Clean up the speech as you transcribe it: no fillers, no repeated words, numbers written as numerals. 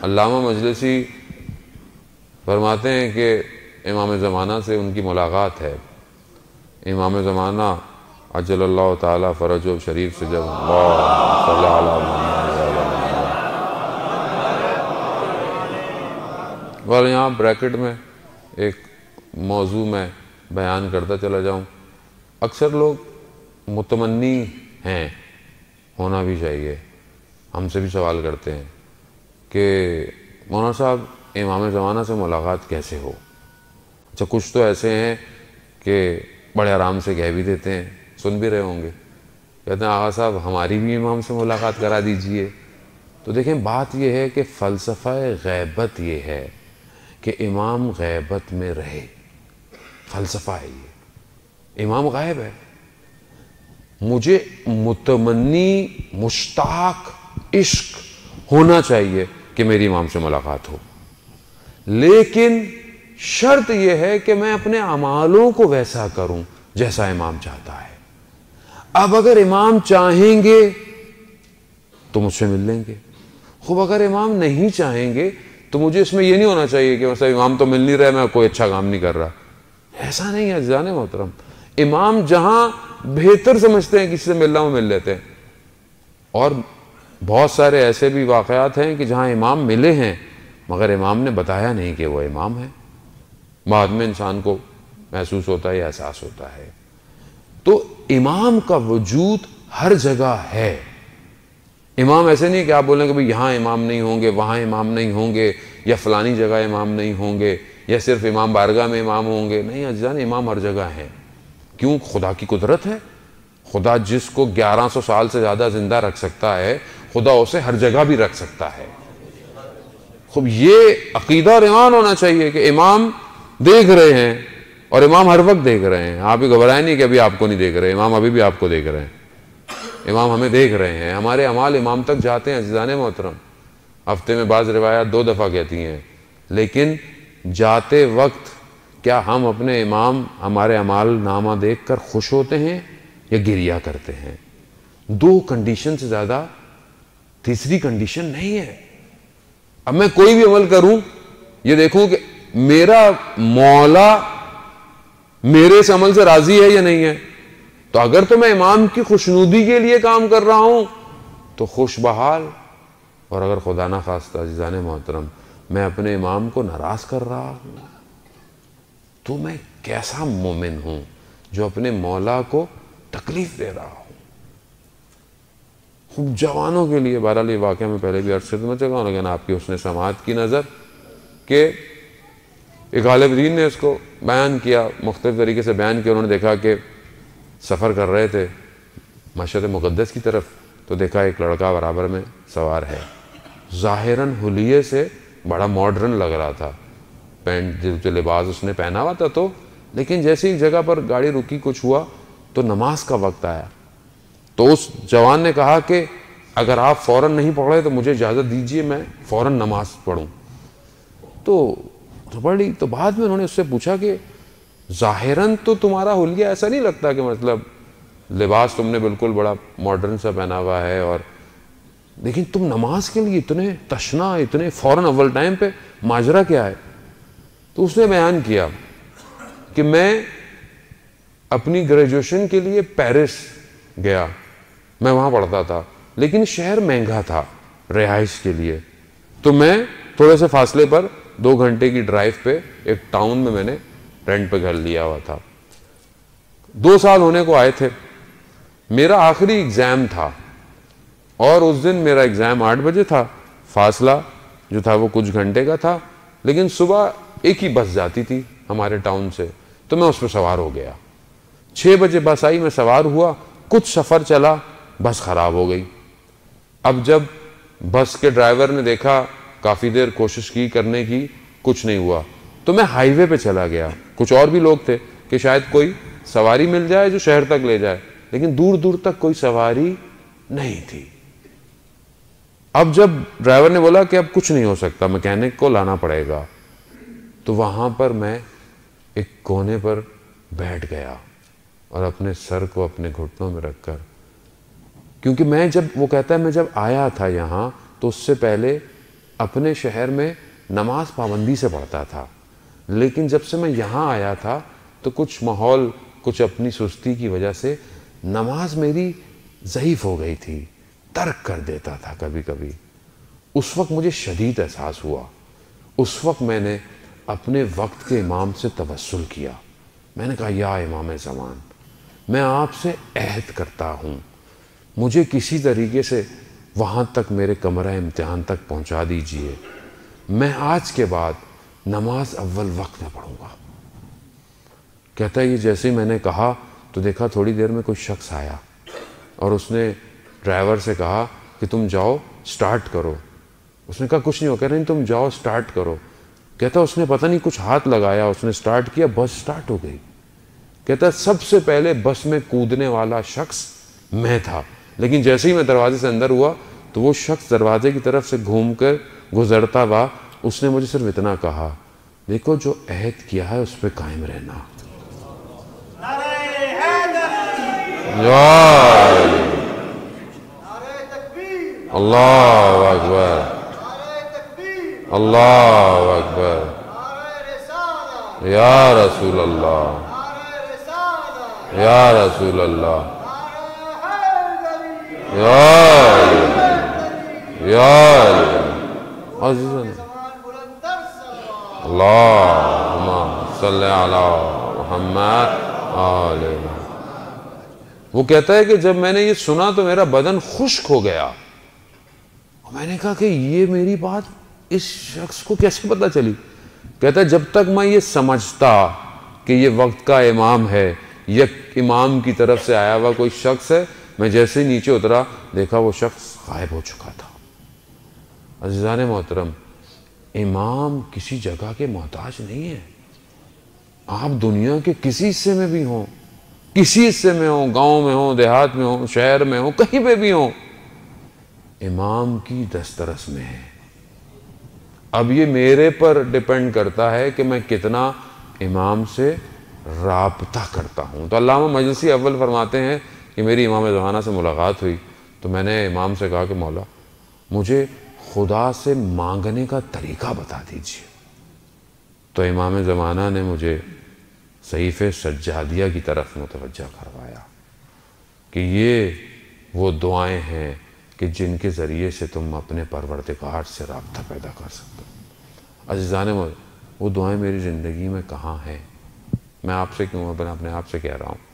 علامہ مجلسی فرماتے ہیں کہ امام زمانہ سے ان کی ملاقات ہے. امام زمانہ عجل اللہ تعالیٰ فرج و شریف سے جب اللہ صلی اللہ علیہ وسلم، اور یہاں بریکٹ میں ایک موضوع میں بیان کرتا چلا جاؤں. اکثر لوگ متمنی ہیں، ہونا بھی چاہیے، ہم سے بھی سوال کرتے ہیں کہ مولانا صاحب امام زمانہ سے ملاقات کیسے ہو؟ اچھا، کچھ تو ایسے ہیں کہ بڑے آرام سے کہہ بھی دیتے ہیں، سن بھی رہے ہوں گے، کہتے ہیں آغا صاحب ہماری بھی امام سے ملاقات کرا دیجئے. تو دیکھیں بات یہ ہے کہ فلسفہ غیبت یہ ہے کہ امام غیبت میں رہے. فلسفہ ہے یہ، امام غائب ہے. مجھے متمنی، مشتاق، عشق ہونا چاہیے کہ میری امام سے ملاقات ہو، لیکن شرط یہ ہے کہ میں اپنے اعمالوں کو ویسا کروں جیسا امام چاہتا ہے. اب اگر امام چاہیں گے تو مجھ سے مل لیں گے. خوب اگر امام نہیں چاہیں گے تو مجھے اس میں یہ نہیں ہونا چاہیے کہ مثلا امام تو مل نہیں رہا، میں کوئی اچھا کام نہیں کر رہا. ایسا نہیں ہے عزیزان محترم. امام جہاں بہتر سمجھتے ہیں کسی سے ملنا وہ مل لیتے ہیں. اور بہت سارے ایسے بھی واقعات ہیں کہ جہاں امام ملے ہیں مگر امام نے بتایا نہیں کہ وہ امام ہے، بعد میں انسان کو محسوس ہوتا ہے یا احساس ہوتا ہے. تو امام کا وجود ہر جگہ ہے. امام ایسے نہیں کہ آپ بولیں کہ بھئی یہاں امام نہیں ہوں گے، وہاں امام نہیں ہوں گے، یا فلانی جگہ امام نہیں ہوں گے، یا صرف امام بارگاہ میں امام ہوں گے. نہیں عزیزان، امام ہر جگہ ہیں. کیوں؟ خدا کی قدرت ہے. خدا جس کو 1100 سال سے زیادہ زندہ رکھ سکتا ہے، خدا اسے ہر جگہ بھی رکھ سکتا ہے. خوب یہ عقیدہ اور ایمان ہونا چاہیے کہ امام دیکھ رہے ہیں، اور امام ہر وقت دیکھ رہے ہیں. آپ ہی گھبرائیں نہیں کہ ابھی آپ کو نہیں دیکھ رہے، امام ابھی بھی آپ کو دیکھ رہے ہیں. امام ہمیں دیکھ رہے ہیں. ہمارے اعمال امام تک جاتے ہیں عزیزان محترم. ہفتے میں بعض روایات 2 دفعہ کہتی ہیں، لیکن جاتے وقت کیا ہم اپنے امام ہمارے اعمال نامہ دیکھ کر خوش ہوتے ہیں یا گریہ کرتے ہیں؟ 2 کنڈیشن سے زیادہ تیسری کنڈیشن نہیں ہے. اب میں کوئی بھی عمل کروں یہ دیکھوں کہ میرا مولا میرے اس عمل سے راضی ہے یا نہیں ہے. تو اگر تو میں امام کی خوشنودی کے لیے کام کر رہا ہوں تو خوش بحال، اور اگر خدا نہ خواستہ عزیزان محترم میں اپنے امام کو ناراض کر رہا ہوں تو میں کیسا مومن ہوں جو اپنے مولا کو تکلیف دے رہا ہوں. خوب جوانوں کے لیے بہرحال یہ واقعہ میں پہلے بھی عرض خدمت چکا ہوں، لیکن آپ کی حسن سماعت کی نظر کہ ایک غالب دین نے اس کو بیان کیا، مختلف طریقے سے بیان کیا. انہوں نے دیکھا کہ سفر کر رہے تھے مشہد مقدس کی طرف، تو دیکھا ایک لڑکا برابر میں سوار ہے. ظاہراً حلیے سے بڑا ماڈرن لگ رہا تھا، پینٹ جو لباس اس نے پہنا ہوا تھا. تو لیکن جیسے ایک جگہ پر گاڑی رکی، کچھ ہوا تو نماز کا وقت آیا. تو اس جوان نے کہا کہ اگر آپ فوراً نہیں پڑھ رہے تو مجھے اجازت دیجئے میں فوراً نماز پڑھوں. تو بعد میں انہوں نے اس سے پوچھا کہ ظاہراً تو تمہارا حلیہ ایسا نہیں لگتا کہ مطلب لباس تم نے بالکل بڑا ماڈرن سا پہنا ہوا ہے، اور لیکن تم نماز کے لیے اتنے تشنا، اتنے فوراً اول ٹائم پہ، ماجرا کیا ہے؟ تو اس نے بیان کیا کہ میں اپنی گریجویشن کے لیے پیرس گیا، میں وہاں پڑھتا تھا، لیکن شہر مہنگا تھا رہائش کے لیے. تو میں تھوڑے سے فاصلے پر 2 گھنٹے کی ڈرائیو پہ ایک ٹاؤن میں نے رینٹ پہ گھر لیا ہوا تھا. 2 سال ہونے کو آئے تھے. میرا آخری ایگزام تھا اور اس دن میرا ایگزام 8 بجے تھا. فاصلہ جو تھا وہ کچھ گھنٹے کا تھا، لیکن صبح ایک ہی بس جاتی تھی ہمارے ٹاؤن سے، تو میں اس پہ سوار ہو گیا. 6 بجے بس آئی، میں سوار ہوا، کچھ سفر چلا، بس خراب ہو گئی. اب جب بس کے ڈرائیور نے دیکھا، کافی دیر کوشش کی کرنے کی، کچھ نہیں ہوا، تو میں ہائی وے پہ چلا گیا. کچھ اور بھی لوگ تھے کہ شاید کوئی سواری مل جائے جو شہر تک لے جائے، لیکن دور دور تک کوئی سواری نہیں تھی. اب جب ڈرائیور نے بولا کہ اب کچھ نہیں ہو سکتا، میکینک کو لانا پڑے گا، تو وہاں پر میں ایک کونے پر بیٹھ گیا اور اپنے سر کو اپنے گھٹنوں میں رکھ کر، کیونکہ میں جب وہ کہتا ہے میں جب آیا تھا یہاں تو اس سے پہلے اپنے شہر میں نماز پابندی سے پڑھتا تھا، لیکن جب سے میں یہاں آیا تھا تو کچھ ماحول، کچھ اپنی سستی کی وجہ سے نماز میری ضعیف ہو گئی تھی، ترک کر دیتا تھا کبھی کبھی۔ اس وقت مجھے شدید احساس ہوا۔ اس وقت میں نے اپنے وقت کے امام سے توسل کیا۔ میں نے کہا یا امام زمان، میں آپ سے عہد کرتا ہوں، مجھے کسی طریقے سے وہاں تک میرے کمرہ امتحان تک پہنچا دیجئے، میں آج کے بعد نماز اول وقت میں پڑھوں گا۔ کہتا ہے یہ جیسے ہی میں نے کہا تو دیکھا تھوڑی دیر میں کوئی شخص آیا اور اس نے ڈرائیور سے کہا کہ تم جاؤ سٹارٹ کرو۔ اس نے کہا کچھ نہیں ہو، کہہ رہے تم جاؤ سٹارٹ کرو۔ کہتا اس نے پتہ نہیں کچھ ہاتھ لگایا، اس نے سٹارٹ کیا، بس سٹارٹ ہو گئی۔ کہتا سب سے پہلے بس میں کودنے والا شخص میں تھا، لیکن جیسے ہی میں دروازے سے اندر ہوا تو وہ شخص دروازے کی طرف سے گھوم کر گزرتا ہوا، اس نے مجھے صرف اتنا کہا دیکھو جو عہد کیا ہے اس پہ قائم رہنا۔ اللہ اکبر، اللہ اکبر، یا رسول اللہ، یا رسول اللہ، یا عزیزاً اللہم صلی علی محمد آل محمد۔ وہ کہتا ہے کہ جب میں نے یہ سنا تو میرا بدن خشک ہو گیا، اور میں نے کہا کہ یہ میری بات اس شخص کو کیسے پتہ چلی؟ کہتا ہے جب تک میں یہ سمجھتا کہ یہ وقت کا امام ہے، یک امام کی طرف سے آیا ہوا کوئی شخص ہے، میں جیسے ہی نیچے اترا دیکھا وہ شخص غائب ہو چکا تھا۔ عزیزان محترم، امام کسی جگہ کے محتاج نہیں ہے۔ آپ دنیا کے کسی حصے میں بھی ہوں، کسی حصے میں ہوں، گاؤں میں ہوں، دیہات میں ہوں، شہر میں ہوں، کہیں پہ بھی ہوں، امام کی دسترس میں ہے۔ اب یہ میرے پر ڈیپینڈ کرتا ہے کہ میں کتنا امام سے رابطہ کرتا ہوں۔ تو علامہ مجلسی اول فرماتے ہیں کہ میری امام زمانہ سے ملاقات ہوئی تو میں نے امام سے کہا کہ مولا مجھے خدا سے مانگنے کا طریقہ بتا دیجیے۔ تو امام زمانہ نے مجھے صحیفہ سجادیہ کی طرف متوجہ کروایا کہ یہ وہ دعائیں ہیں کہ جن کے ذریعے سے تم اپنے پروردگار سے رابطہ پیدا کر سکتے ہو۔ عزیزان وہ دعائیں میری زندگی میں کہاں ہیں؟ میں آپ سے کیوں اپنے آپ سے کہہ رہا ہوں۔